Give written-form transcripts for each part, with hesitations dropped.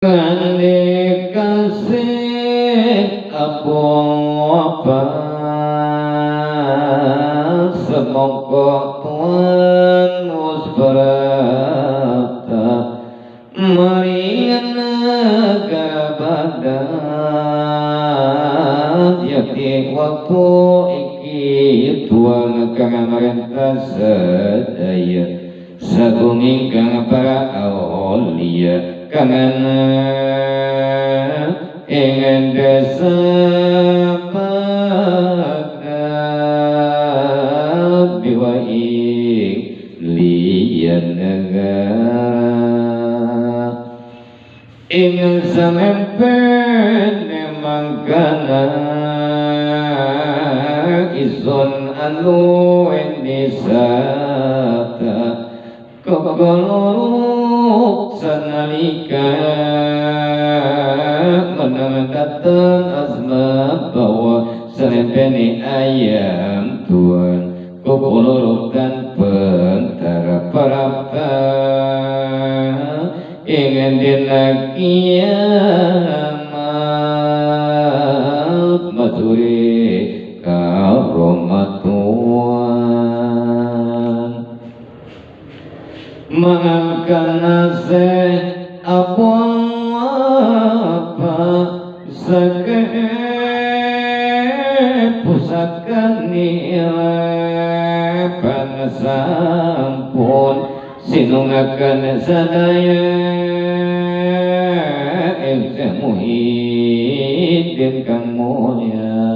Kali kasih apa semoga Tuhan musbarata mariana gabadan yakti waktu iki Tuhan kang marentah sedaya sagungi kang para aulia kangen ingin desa pakrab biwaing liyan negara ingin samempen mangkana ison anu endisata kokoloruk sanalika menang asma bahwa serempeni ayam Tuhan kokoloruk dan pentara parapta ingin dina kiamat maturi karomatuan maafkan nase apa sakit pusaka nilai pangasampun sinungakan sadaya Syekh Muhyiddin kang mulia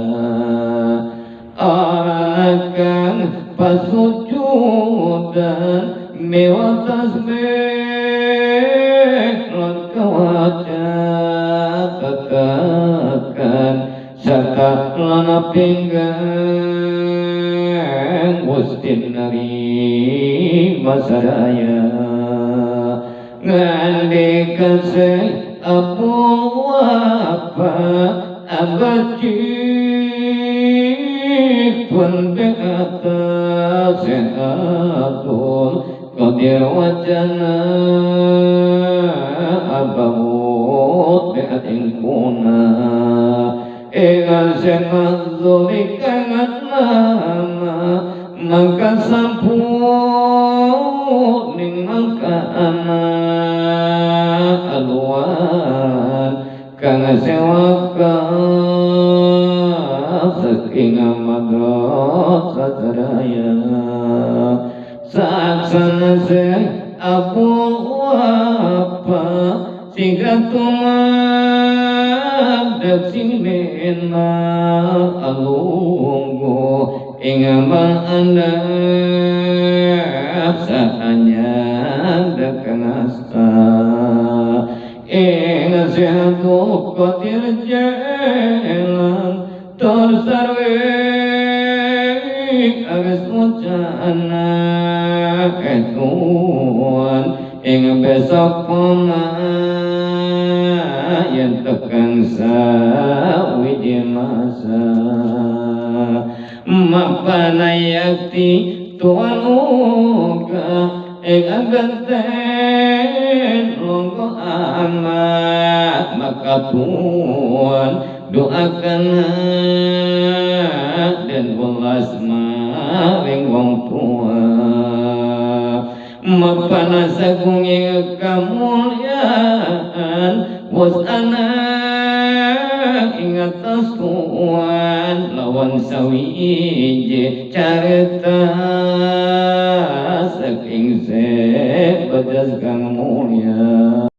akan pasujudan mewah tasbih lan kawaca tetakan serta lana pinggang Gusti narima sadaya ngandika sing apa abaci pun beata sehatul qadir wajana abamut beatin kuna ingan semazuli kangat lama maka sampun ning mangka anak aluan kang sewaka saking madrasah sadaya saksana sing apa singkat tumadap sing mena alunggu ingamal andap sahanya dakang asta ingat sehatuk kotir jalan tersarwe agas mocana ketuan ingat besok yang tekan sawiji masa mapana yakti Tuhan uga ingat benten longgo amat maka Tuhan doakan dan welas maring wong tua mapana sagungi kamuliaan was anak ingat tas Tuhan lawan sawiji carita saking se bajas kang mulia